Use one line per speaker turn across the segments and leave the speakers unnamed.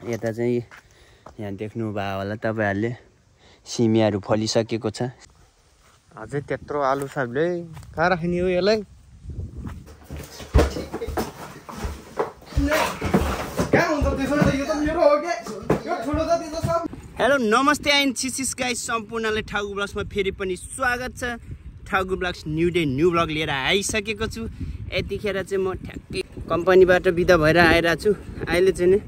यता चाहिँ यहाँ देख्नु भयो होला तपाईहरुले सिमीहरु फलिसकेको छ। अझै त्यत्रो आलु छ बे कहाँ राख्ने हो यसलाई? हेलो नमस्ते एन्ड छिसिस गाइस, सम्पूर्णलाई ठाउको ब्लग्समा फेरि पनि स्वागत छ। ठाउको blogs new day new blog लिएर आइसकेको छु। यतिखेर चाहिँ म ठ्याक्कै कम्पनीबाट बिदा भएर आइरहेको छु। अहिले चाहिँ नि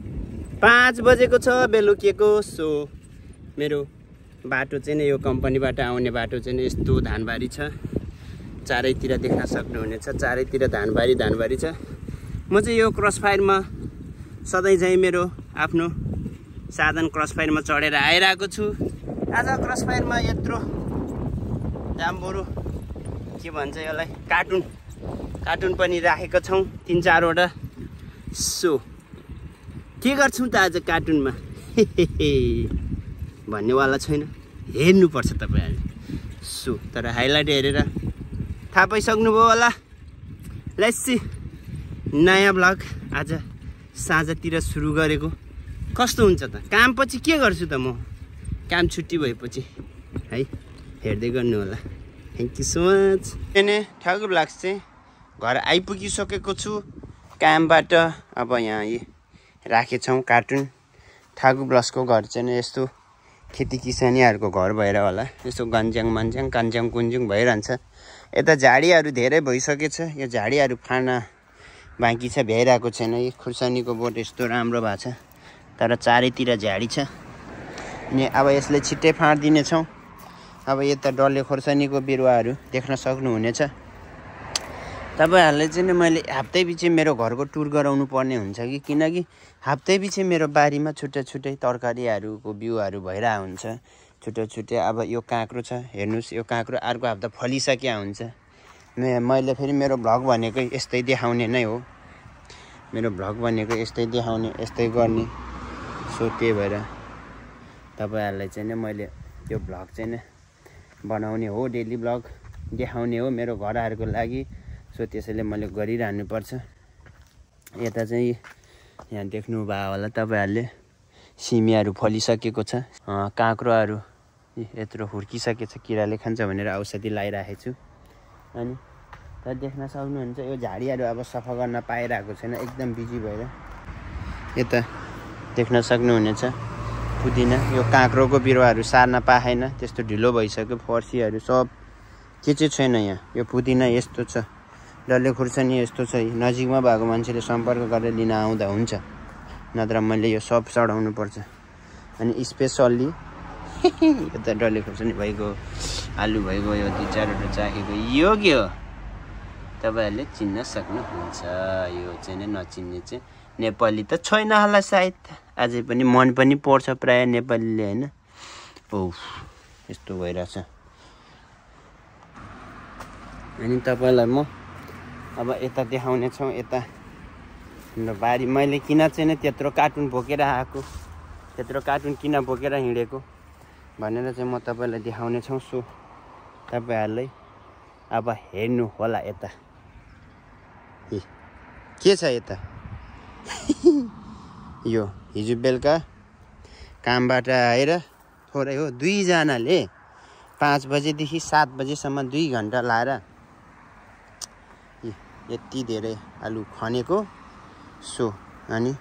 5 बजेको छ बेलुकीको। सो मेरो बाटो चाहिँ नि यो कम्पनीबाट आउने बाटो चाहिँ यस्तो धानबारी छ, चारैतिर देख्न सक्नुहुनेछ। चारैतिर धानबारी छ। म चाहिँ यो क्रसफायरमा सधैँ चाहिँ मेरो आफ्नो साधन क्रसफायरमा चढेर आइरहेको छु। आज क्रसफायरमा यत्रो जाम्बोरो के भन्छ यसलाई कार्टुन पनि राखेको छौँ 3-4 वटा। सो के गर्छौँ त आज कार्टुनमा भन्नेवाला छैन, हेर्नुपर्छ तपाईहरुले। सो तर हाइलाइट हेरेर थाहा पाइसक्नुभयो होला। लेट्स सी नयाँ ब्लग आज साँझतिर सुरु गरेको कस्तो हुन्छ त? काम पछि के गर्छु त म? काम छुट्टी भएपछि है, हेर्दै गर्नु होला। Thank you so much. अनि ठाउको ब्लग चाहिँ घर आइपुगिसकेको छु कामबाट। अब यहाँ राखेछौँ कार्टुन। ठाउको ब्लग्सको घर चाहिँ यस्तो खेती किसानीहरूको घर भएर होला, यस्तो गन्ज्याङ मन्ज्याङ कन्ज्याङ कुन्ज्याङ भइरहन्छ। यता झाडीहरू धेरै भइसकेछ, यो झाडीहरू फाड्न बाँकी छ, भ्याइरहेको छैन। यो खुर्सानीको बोट यस्तो राम्रो भएको छ तर चारैतिर झाडी छ। अनि अब यसले छिट्टै फाँडिदिनेछौँ। अब यता डल्ले खोर्सानीको बिरुवाहरू देख्न सक्नुहुनेछ। तपाईहरुले चाहिँ मैले हप्तै पछि मेरो घरको टुर गराउनु पर्ने हुन्छ कि, किनकि हप्तै पछि मेरो बारीमा छुट्टै तरकारीहरूको बिउहरू भइरहेको हुन्छ छुट्टै। अब यो काँक्रो छ, हेर्नुहोस् यो काँक्रो अर्को हप्ता फलिसक्या हुन्छ। मैले फेरि मेरो भ्लग भनेको यस्तै देखाउने नै हो। मेरो भ्लग भनेको यस्तै देखाउने, यस्तै गर्ने। सो त्यही भएर तपाईहरुलाई चाहिँ मैले यो भ्लग चाहिँ बनाउने हो, डेली भ्लग देखाउने हो मेरो घरहरूको लागि। सो त्यसैले मैले गरिरहनु पर्छ। यता चाहिँ यहाँ देख्नु भयो होला तपाईहरुले सिमीहरु फलिसकेको छ। काँक्रोहरू यत्रो हुर्किसकेछ, किराले खान्छ भनेर औषधि लगाइराखेको छु। अनि त देख्न सक्नुहुन्छ यो झाडीहरू अब सफा गर्न पाइरहेको छैन, एकदम बिजी भएर। यता देख्न सक्नुहुनेछ पुदिना, यो काँक्रोको बिरुवाहरू सार्न पाएन, त्यस्तो ढिलो भइसक्यो। फर्सीहरू सब के चाहिँ छैन यहाँ। यो पुदिना यस्तो छ, डल्ले खुर्सानी यस्तो छ। नजिकमा भएको मान्छेले सम्पर्क गरेर लिन आउँदा हुन्छ, नत्र मैले यो सब चढाउनु पर्छ। अनि स्पेसल्ली यो त डल्ले खुर्सानी भइगयो, आलु भइगयो, यो 2-4 वटा चाखेको। यो के हो तपाईहरुले चिन्न सक्नुहुन्छ। यो चाहिँ नचिन्ने चाहिँ नेपाली त छैन होला सायद, अझै पनि मन पनि पर्छ प्राय नेपालीले हैन। ओह यस्तो भइरहेछ। अनि तपाईलाई म अब यता देखाउने छौँ। यता हाम्रो बारी मैले किन चाहिँ त्यत्रो कार्टुन बोकेर आएको, त्यत्रो कार्टुन किन बोकेर हिँडेको भनेर चाहिँ म तपाईलाई देखाउने छौँ। सो तपाईहरुलाई अब हेर्नु होला। यता के छ यता यो हिजो बेलुका कामबाट आएर थोरै हो 2 जनाले 5 बजेदेखि 7 बजेसम्म 2 घण्टा लाएर यति धेरै आलु खनेको। सो अनि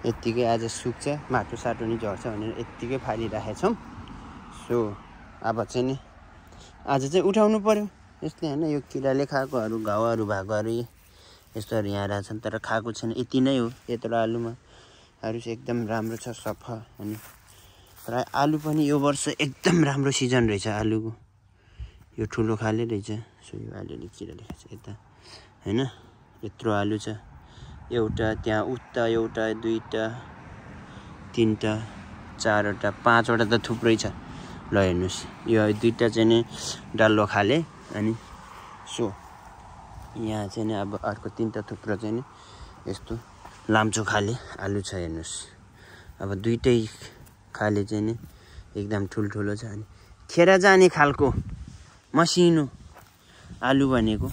यत्तिकै आज सुक्छ, माटो साटो नि झर्छ भनेर यत्तिकै फालिराखेछौँ। सो अब चाहिँ नि आज चाहिँ उठाउनु पर्यो यस्तै हैन। यो किराले खाएकोहरू घाउहरू भएकोहरू यस्तोहरू यहाँ रहेछन्, तर खाएको छैन। यति नै हो यत्रो आलुमा। अरू चाहिँ एकदम राम्रो छ, सफा। अनि प्राय आलु पनि यो वर्ष एकदम राम्रो सिजन रहेछ आलुको। यो ठुलो खाले रहेछ। सो यो आलुले किराले खान्छ यता हैन। यत्रो आलु छ, एउटा त्यहाँ उता एउटा 2टा 3टा 4वटा 5वटा त थुप्रै छ। ल हेर्नुहोस् यो 2टा चाहिँ नि डल्लो खाले। अनि सो यहाँ चाहिँ नि अब अर्को 3टा थुप्रो चाहिँ नि यस्तो लाम्चो खाले आलु छ। हेर्नुहोस् अब 2टै खाले चाहिँ नि एकदम ठुल्ठुलो छ। अनि खेर जाने खालको मसिनो आलु भनेको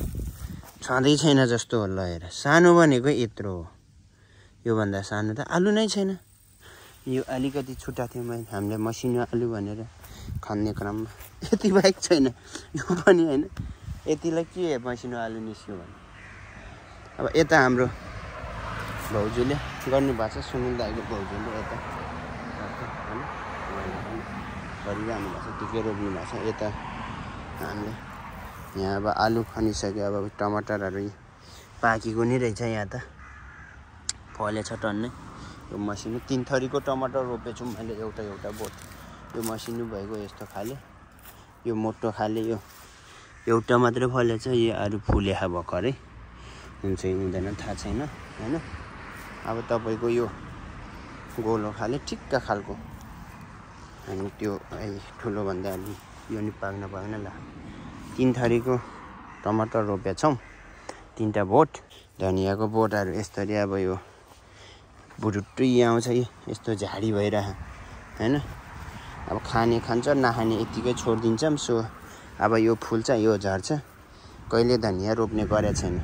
छँदै छैन जस्तो हो। ल हेर, सानो भनेको यत्रो हो, योभन्दा सानो त आलु नै छैन। यो अलिकति छुट्टा थियो मैले हामीले मसिनो आलु भनेर खन्ने क्रममा यति बाहेक छैन यो पनि हैन यतिलाई के मसिनो आलु निस्क्यो भने अब यता हाम्रो भाउजूले गर्नुभएको छ सुनिल दाइको भाउजूले यता हैन गरिरहनु भएको छ टिकै रोप्नु भएको छ यता हामीले यहाँ अब आलु खनिसक्यो अब टमाटरहरू पाकेको नै रहेछ यहाँ त फलेछ टन्नै यो मसिनो 3 थरीको टमाटर रोपेछु मैले एउटा बोट यो मसिनो भएको यस्तो खाले यो मोटो खाले यो एउटा मात्रै फलेछ यो अरु फुलेखा भर्खरै हुन्छ कि हुँदैन थाहा छैन हैन अब तपाईको यो गोलो खाले ठिक्क खालको अनि त्यो ठुलो भन्दा अलि यो नि पाक्न ला 3 थरीको टमाटर रोपेछौं 3टा बोट धनियाको बोटहरु यसरी अब यो बुरुट्टै आउँछ यस्तो झाडी भइरा हैन अब खाने खान्छ नखाने यतिकै छोड्दिन्छम सो अब यो फुल्छ यो झर्छ कहिले धनिया रोप्ने गरे छैन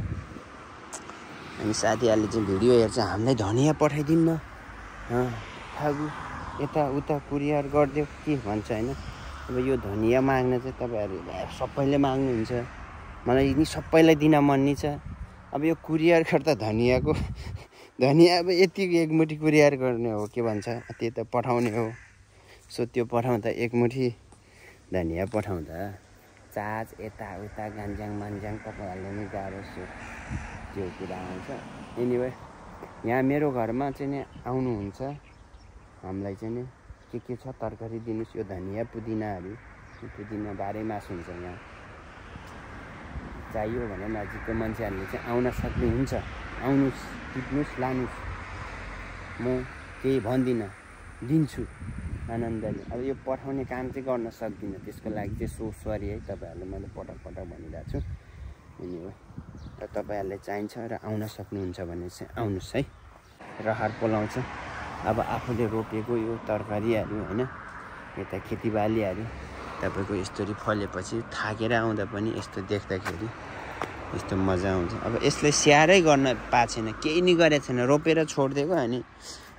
अनि साथीहरुले चाहिँ भिडियो हेर्छ हामीलाई धनिया पठाइदिन्न फागु यता उता कुरियर गर्दियो के भन्छ हैन अब यो धनिया माग्न चाहिँ तपाईहरुले सबैले माग्नुहुन्छ मलाई नि सबैलाई दिन मन नि छ अब यो कुरियर गर्दा धनियाको धनिया अब यति एक मुठी कुरियर गर्ने हो के भन्छ त्यो त पठाउने हो सो त्यो पठाउँदा एक मुठी धनिया पठाउँदा चार्ज यता उता गान्जाङ मान्जाङ तपाईहरुले नि गाह्रो त्यो कुरा आउँछ एनीवे यहाँ मेरो घरमा चाहिँ नि आउनुहुन्छ हामीलाई चाहिँ नि के छ तरकारी दिनुस् यो धनिया पुदिना बाह्रै मास हुन्छ यहाँ चाहियो भने नजिकको मान्छेहरुले चाहिँ आउन सक्नुहुन्छ आउनुस् टिप्नुस् लानुस् म केही भन्दिन दिन्छु आनन्दले अब यो पठाउने काम चाहिँ गर्न सक्दिन त्यसको लागि चाहिँ सरी है तपाईहरुले मैले पटक भनिरहेको छु अनि हो र तपाईहरुले चाहिन्छ र आउन सक्नुहुन्छ भने चाहिँ आउनुस् है रहर पोलाउँछ अब आफूले रोपेको यो तरकारीहरु हैन यता खेतीबालीहरु तपाईको यस्तरी फलेपछि थाकेर आउँदा पनि यस्तो देख्दाखेरि यस्तो मजा आउँछ अब यसले स्याहारै गर्न पाछेन केही नि गरे छैन रोपेर छोड्दिएको अनि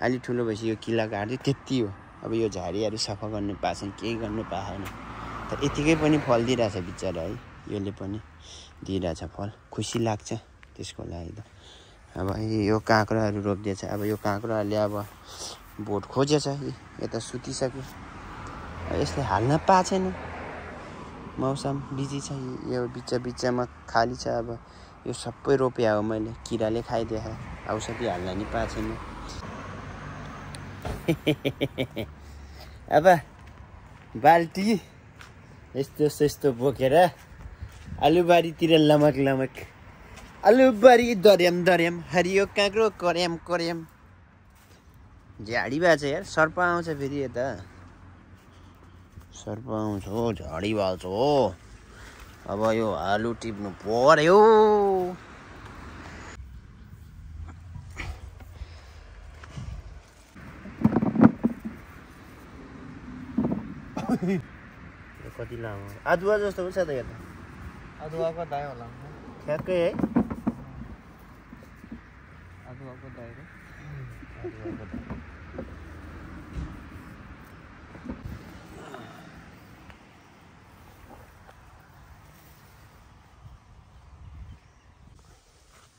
अलि ठुलो भएपछि यो किला काट्दै त्यति हो अब यो झाडीहरु सफा गर्न पाछेन केही गर्न पाएन त यतिकै पनि फल दिइराछ बिचारा है यसले पनि दिइराछ फल खुसी लाग्छ त्यसको लागि त अब यो काँक्राहरु रोप्दैछ अब यो काँक्राहरुले अब बोट खोजेछ यता सुतिसक्यो यसले हाल्न पाछेन मौसम बिजी छ यो बिचमा खाली छ अब यो सबै रोप्या हो मैले किराले खाइदिए औषधि हाल्न नि पाछेन अब बाल्टी यस्तो बोकेर आलुबारीतिर लमक आलुबारी दर्याम हरियो काँक्रो कर्याम झाडी भएको छ यार सर्प आउँछ फेरि यता सर्प आउँछ हो झाडी भएको छ हो अब यो आलु टिप्नु पर्यो कति लामो अदुवा जस्तो हुन्छ त यहाँ
अदुवाको दाइ होला
ठ्याक्कै है
अदुवाको दाइ र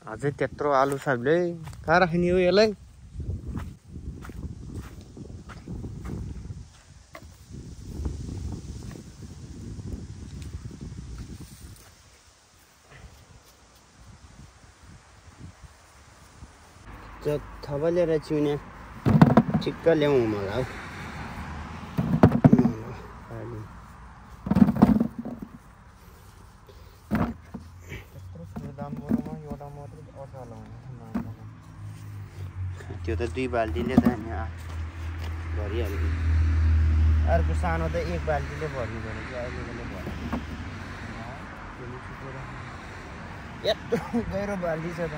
अझै त्यत्रो आलु साहबले कहाँ राख्ने हो यसलाई थबलेर चिउने ठिक्क ल्याउँ मलाई त्यो त 2 बाल्टीले त नि भरिहाल्यो अर्को सानो त 1 बाल्टीले भर्नु पर्यो कि अहिलेले भर्नु यत्रो गहिरो बाल्टी छ त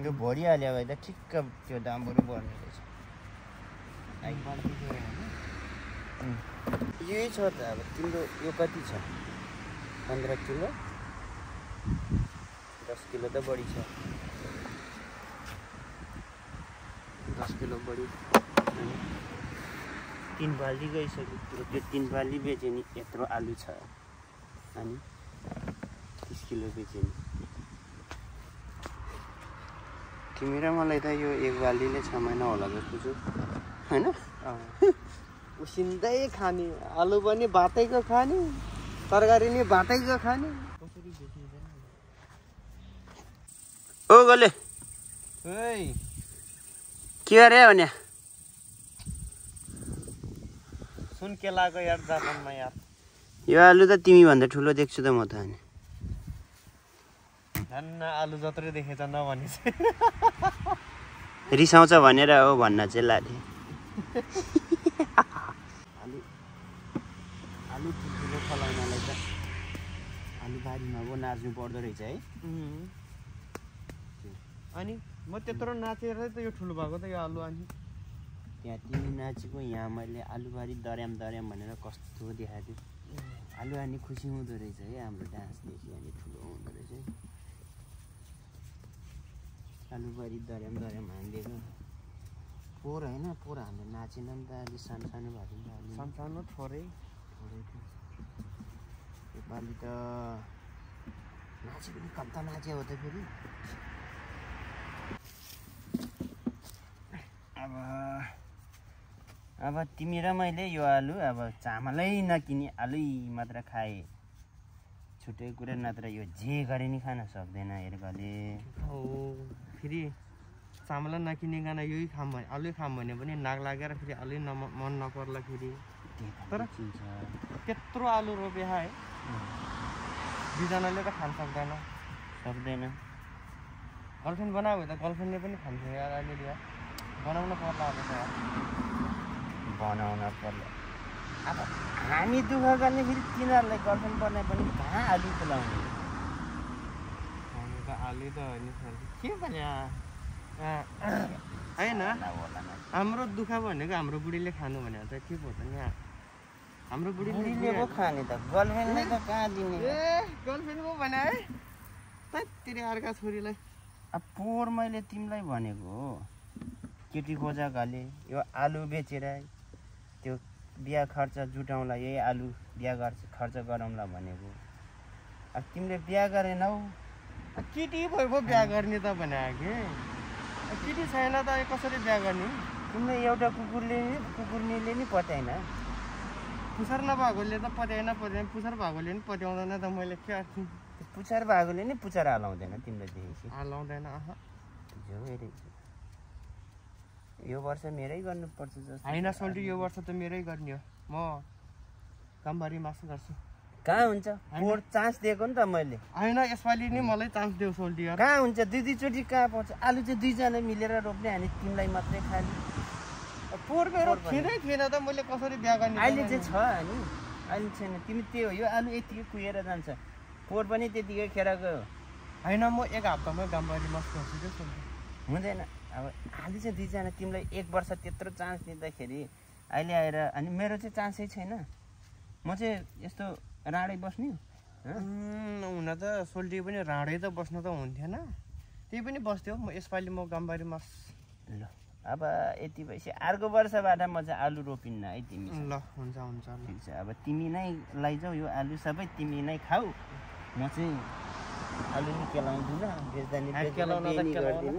यो भरिहाल्यो भए त ठिक्क त्यो दामहरू भर्ने रहेछ 1 बाल्टी यही छ त अब तिम्रो यो कति छ 15 किलो 10 किलो त बढी छ
10 किलो बढी
3 बाल्टी गइसक्यो त्यो 3 बाल्टी बेच्यो नि यत्रो आलु छ अनि 30 किलो बेच्यो नि तिमी र मलाई त यो एक बाल्टीले 6 महिना होला जस्तो छु हैन
उसिन्दै खाने आलु पनि भातैको खाने तरकारी नि भातैको खाने कसरी बेचिन्छ
ओ गोले
ओइ
के गरे भने
सुन के लाग्यो यार जापानमा यार
यो आलु त तिमी भन्दा ठुलो देख्छु त म त अनि
धन्न आलु जत्रै देखेछ नभने
रिसाउँछ भनेर हो भन्न चाहिँ लाथे आलु ठुल्ठुलो फलाउनलाई त आलु बारीमा पो नाच्नु पर्दो रहेछ है
अनि म त्यत्रो नाचेर त यो ठुलो भएको त यो आलु अनि
त्यहाँ तिमी नाचेको यहाँ मैले आलुबारी दर्याम दर्याम भनेर कस्तो देखाएको थियो आलु अनि खुसी हुँदो रहेछ है हाम्रो डान्सदेखि अनि ठुलो हुँदो रहेछ है आलुबारी दर्याम दर्याम हानिदिएको पोहोर होइन पोहोर हामीले नाचेन नि त अलि सानो सानो भएको नि त अलि
सानो सानो थोरै
थियो योपालि त नाचे पनि कता नाच्यो हो त फेरि अब तिमी र मैले यो आलु अब चामलै नकिनी आलु मात्र खाए छुट्टै कुरा नत्र यो जे गरे नि खान सक्दैन हेर्कले
हो फेरि चामल नकिनिकन यही खाम भने आलु खाम भने पनि नाक लागेर फेरि आलु मन नपर्ला फेरि तर त्यत्रो आलु रोपे है दुईजनाले त खान सक्दैन गर्लफ्रेन्ड बनायो भने त गर्लफ्रेन्डले पनि खान्छ यार अहिले यार बनाउन पर्ला अब त
बनाउन पर्ला अब हामी दुःख गर्ने फेरि तिनीहरूलाई गर्लफ्रेन्ड बनाए पनि कहाँ आलु खुलाउने
हामी त आलु त होइन के भने होइन हाम्रो दुःख भनेको हाम्रो बुढीले खानु भने त के पो त नि हाम्रो बुढीले
पो खाने त गर्लफ्रेन्डले त कहाँ दिने
ए गर्लफ्रेन्ड पो भने है तेरि अर्का छोरीलाई
अब पोहोर मैले तिमीलाई भनेको हो केटी खोजाकाले यो आलु बेचेर त्यो बिहा खर्च जुटाउँला यही आलु बिहा खर्च गरौँला भनेको अब तिमीले बिहा गरेनौ
केटी भयो बिहा गर्ने त भने कि केटी छैन त कसरी बिहा गर्ने
तिमीले एउटा कुकुरनीले नि पत्याएन
पुछार नभएकोले त पत्याएन पुछार भएकोले नि पत्याउँदैन त मैले के गर्छु
पुछार भएकोले नि पुछार हालाउँदैन तिमीले देखेपछि
हालाउँदैन
यो वर्ष मेरै गर्नुपर्छ जस्तो
होइन सोल्टी यो वर्ष त मेरै गर्ने हो म कामबारी मासु गर्छु
कहाँ हुन्छ पोहोर चान्स दिएको नि त मैले
होइन यसपालि नि मलाई चान्स देऊ सोल्टी
कहाँ हुन्छ दुईचोटि कहाँ पाउँछ आलु चाहिँ दुईजना मिलेर रोप्ने अनि तिमीलाई मात्रै खाने
पोहोर मेरो थिएन त मैले कसरी बिहा गर्ने
अहिले चाहिँ छ अनि अहिले छैन तिमी त्यो हो यो आलु यतिकै कुहेर जान्छ पोहोर पनि त्यतिकै खेर गयो
होइन म एक हप्तामा कामबारी मासु गर्छु क्या सोल्टी
हुँदैन अब आलु चाहिँ दुईजना तिमीलाई एक वर्ष त्यत्रो चान्स दिँदाखेरि अहिले आएर अनि मेरो चाहिँ चान्सै छैन म चाहिँ यस्तो राँडै बस्ने
हुन त सोल्टी पनि राँडै त बस्न त हुन्थेन त्यही पनि बस्थ्यो म यसपालि म कामबारी मास
ल अब यति भएपछि अर्को वर्षबाट म चाहिँ आलु रोपिन्न है तिमी
ल हुन्छ
ठिक छ अब तिमी नै लैजाऊ यो आलु सबै तिमी नै खाऊ म चाहिँ आलु नि केलाउँदिनँ गर्दिन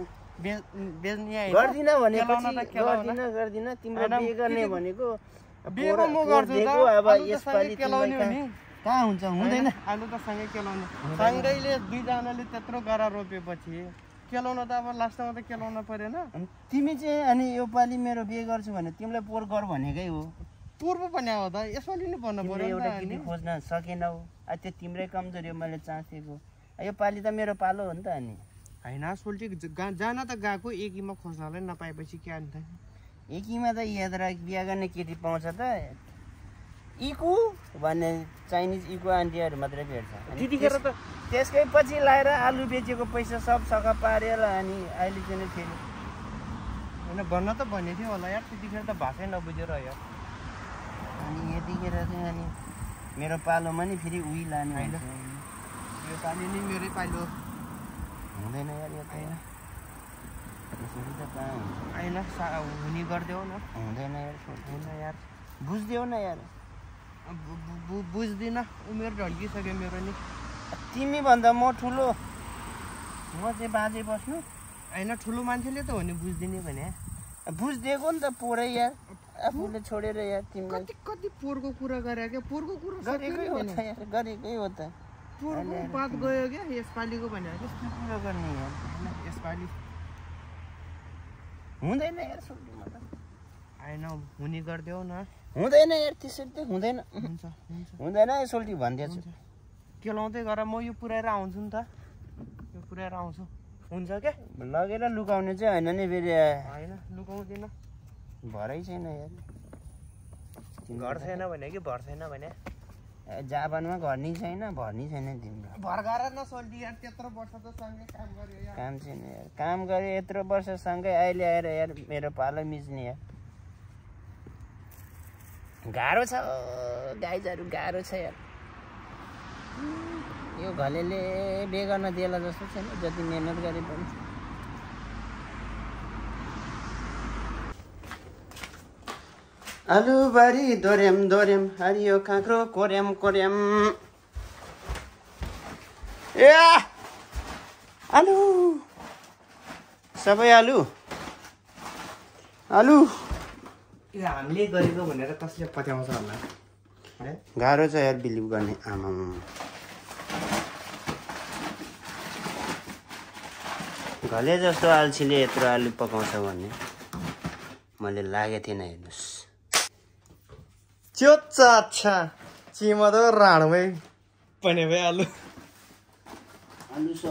गर्दिन तिम्रो बिहे गर्ने भनेको
बिहेको म गर्छु
अब यसपालि कहाँ हुन्छ हुँदैन
आलु त सँगै केलाउने सँगैले दुईजनाले त्यत्रो गरा रोपेपछि केलाउन त अब लास्टमा त केलाउन परेन
तिमी चाहिँ अनि योपालि मेरो बिहे गर्छु भने तिमीलाई पोहोर गर भनेकै हो
पोहोर पो भने हो त यसपालि नि भन्नु पर्यो
एउटा केटी खोज्न सकेनौ त्यो तिम्रै कमजोरी हो मैले चान्स दिएको योपालि त मेरो पालो हो नि त अनि
होइन सोल्टी जान त गएको एकीमा खोज्नलाई नपाएपछि के अन्त
एकीमा त याद राख बिहा गर्ने केटी पाउँछ त इकु भन्ने चाइनिज इकु आन्टीहरू मात्रै भेट्छ
त्यतिखेर त
त्यसकै पछि लाएर आलु बेचेको पैसा सब सका पारेर अनि अहिले चाहिँ फेरि
होइन भन्न त भनेको थियो होला यार त्यतिखेर त भाषै नबुझेर यार
अनि यतिखेर चाहिँ अनि मेरो पालोमा नि फेरि उही लाने
होइन यो पालि नि मेरै पालो
हुँदैन यार यो त यसरी त कहाँ हुन्छ
आइन हुने गरिदेऊ न
हुँदैन यार
होइन यार
बुझ्देऊ न यार
बुझ्दिनँ उमेर ढल्किसक्यो मेरो नि
तिमीभन्दा म ठुलो म चाहिँ बाँझै बस्नु
होइन ठुलो मान्छेले त हो नि बुझ्दिने भने
बुझिदिएको नि त पोरै यार आफूले छोडेर यार तिमीलाई
कति कति पोहोरको कुरा गरे क्या पोहोरको कुरा
गरेकै हो त यार गरेकै हो त
पोहोरको बात गयो क्या यसपालिको भनेर
कस्तो कुरा गर्ने यार
यसपालि
हुँदैन यार सोल्टी म त
होइन हुने गरिदेऊ न
हुँदैन यार त्यसरी त हुँदैन
हुन्छ हुन्छ
हुँदैन है सोल्टी भनिदिएछु
केलाउँदै गर म यो पुऱ्याएर आउँछु नि त यो पुऱ्याएर आउँछु हुन्छ क्या
लगेर लुकाउने चाहिँ होइन नि फेरि
होइन लुकाउँदिनँ
भरै छैन यार
घर छैन भने कि भर छैन भने
जापानमा घर नि छैन भर नि छैन तिम्रो
भर गर न सोल्टी यार त्यत्रो वर्ष त सँगै काम गर्यो यार
काम छैन यार काम गरे यत्रो वर्षसँगै अहिले आएर यार मेरो पालो मिच्ने यार गाह्रो छ गाईजाहरू गाह्रो छ यार यो घलेले बे गर्न दिएला जस्तो छैन जति मेहनत गरे पनि आलुबारी दोर्याम दोर्याम हरियो काँक्रो कोर्याम कोर्याम ए आलु सबै आलु आलु
यो हामीले गरेको भनेर कसले पत्याउँछ होला है
गाह्रो छ यार बिलिभ गर्ने आमा घले जस्तो अल्छीले यत्रो आलु पकाउँछ भन्ने मैले लागेको थिएन हेर्नुहोस्
च्योच्चा अच्छा चिमा त राणमै पनि भए आलु
आलु सौ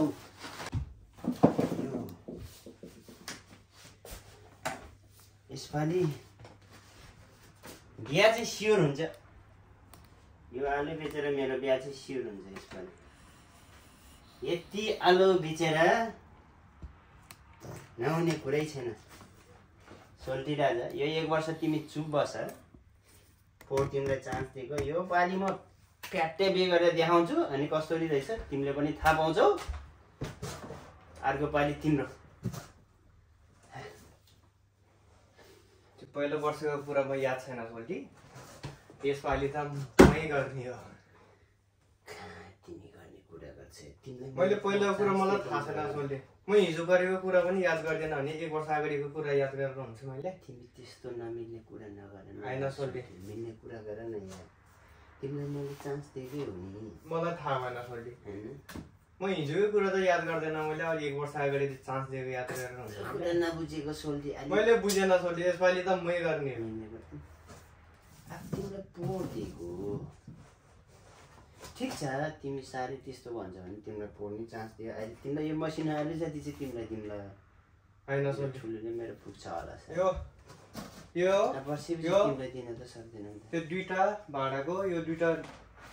यसपालि बिहा चाहिँ स्योर हुन्छ यो आलु बेचेर मेरो बिहा चाहिँ स्योर हुन्छ यसपालि यति आलु बेचेर नहुने कुरै छैन सोल्टी राजा यो 1 वर्ष तिमी चुप बस फोहोर तिमीलाई चान्स दिएको यो पालि म प्याट्टै बे गरेर देखाउँछु अनि कसरी रहेछ तिमीले पनि थाहा पाउँछौ अर्को पालि तिम्रो
पहिलो वर्षको कुरा म याद छैन सोल्टी यसपालि त मै गर्ने हो
तिमी गर्ने कुरा गर्छ तिमीलाई
मैले पहिलोको कुरा मलाई थाहा छैन सोल्टी म हिजो गरेको कुरा पनि याद गर्दैन भने 1 वर्ष अगाडिको कुरा याद गरेर हुन्छ मैले
तिमी त्यस्तो नमिल्ने कुरा नगर न
होइन सोल्टी
मिल्ने कुरा गर न यार तिमीलाई मैले चान्स दिएकै हो नि
मलाई थाहा भएन सोल्टी
हैन
म हिजोको कुरा त याद गर्दैन मैले अब 1 वर्ष अगाडि चान्स दिएको याद गरेर हुन्छ
कुरा नबुझेको सोल्टी
मैले बुझेन सोल्टी यसपालि त मै गर्ने हो
तिमीलाई पोहोर दिएको ठिक छ तिमी साह्रै त्यस्तो भन्छ भने तिमीलाई पोर्ने चान्स दियो अहिले तिमीलाई यो मसिनो आलु जति चाहिँ तिमीलाई
होइन सोल्टी
ठुलोले मेरो पुग्छ होला
यो
वर्षपछि तिमीलाई दिन त सक्दैन नि
त्यो 2टा भाडाको यो 2टा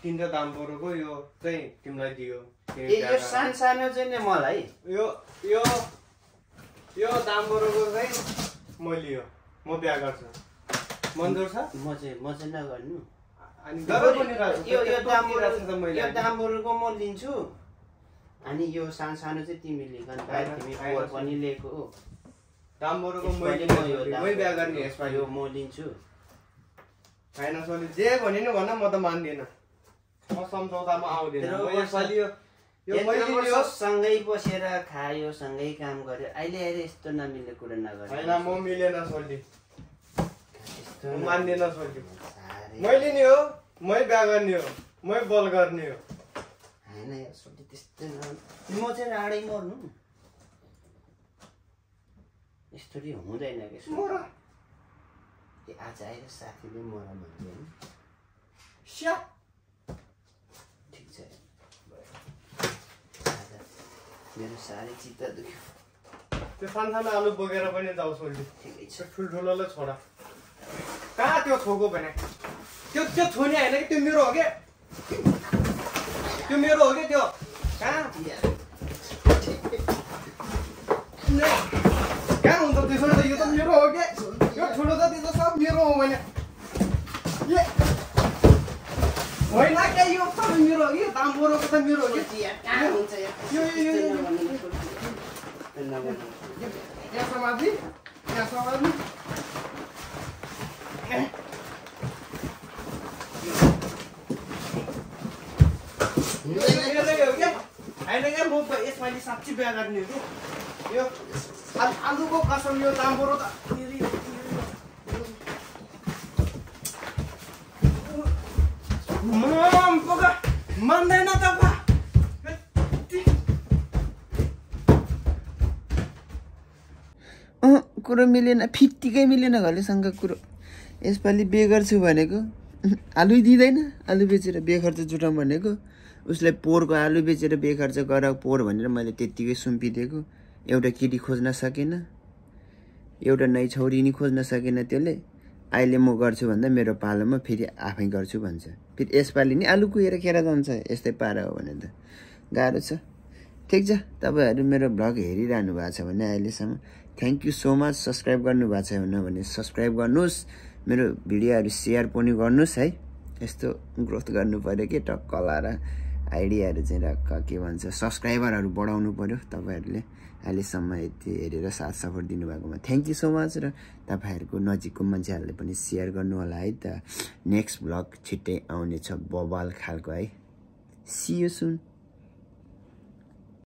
3टा दाम परेको यो चाहिँ तिमीलाई दियो
यो सानो चाहिँ नि मलाई
यो यो यो दाम परेको चाहिँ म लियो म बिहा गर्छु मन्जुर छ
म चाहिँ नगर्नु
अनि गरे पनि
यो दामबरुको म लिन्छु अनि यो सानो चाहिँ तिमी लिख तिमी पोहोर पनि लिएको हो
दामबरुको मै बिहा गर्ने यसपालि
यो म लिन्छु
हैन सोली जे भने नि भन म त मान्दिनँ म सम्झौतामा आउँदिनँ यसपालि यो मैले
सँगै बसेर खायो सँगै काम गर्यो अहिले आएर यस्तो नमिल्ने कुरा नगर
हैन म मिलेन सोली मान्दिनँ सोली मैले नि हो मै बिहा गर्ने हो मै बल गर्ने हो
हैन यार सोली त्यस्तो म चाहिँ राडै मर्नु यस्तोले हुँदैन के
मर
आज आएर साथीले मर भन्छ हैन
स्या
ठिक छ मेरो साह्रै चित्त दुख्यो
त्यो सानो आलु बोकेर पनि जाऊ सोल्टी
ठिकै छ
ठुल्ठुलोलाई छोडा कहाँ त्यो छोको भने त्यो छोने होइन कि त्यो मेरो हो के त्यो मेरो हो कि त्यो कहाँ हुन्छ त्यसो त यो त मेरो हो के यो ठुलो त त्यो त सब मेरो हो भने होइन क्या यो सबै मेरो हो कि दाम बरोको त मेरो हो कि
कहाँ हुन्छ
यो
यहाँ समाधि होइन क्या म यसपालि साँच्ची बिहा गर्ने हो कि यो आलुको कसम यो दाम बरु त मान्दैन त कुरो मिलेन फिट्टिकै मिलेन घरलेसँग कुरो यसपालि बिहे गर्छु भनेको आलु दिँदैन आलु बेचेर बिहे खर्च जुटाउँ भनेको उसलाई पोहोरको आलु बेचेर बिहे खर्च गर पोहोर भनेर मैले त्यत्तिकै सुम्पिदिएको एउटा केटी खोज्न सकेन एउटा नै छोरी नि खोज्न सकेन त्यसले अहिले म गर्छु भन्दा मेरो पालोमा फेरि आफै गर्छु भन्छ फेरि यसपालि नि आलु कुहेर खेर जान्छ यस्तै पारा हो भने त गाह्रो छ ठिक छ तपाईहरु मेरो ब्लग हेरिरहनु भएको छ भने अहिलेसम्म thank you so much subscribe गर्नु भएको छैन भने सब्स्क्राइब गर्नुस् मेरो भिडियोहरु शेयर पनि गर्नुस् है यस्तो ग्रोथ गर्नु पर्यो के टक्क लाएर आइडियाहरु चाहिँ रक्क के भन्छ सब्स्क्राइबरहरु बढाउनु पर्यो तपाईहरुले अहिलेसम्म यति हेरेर साथ सपोर्ट दिनुभएकोमा थ्यांक यू सो मच र तपाईहरुको नजिकको मान्छेहरुले पनि शेयर गर्नु होला है त नेक्स्ट ब्लग छिट्टै आउने छ बवाल खालको है सी यू सुन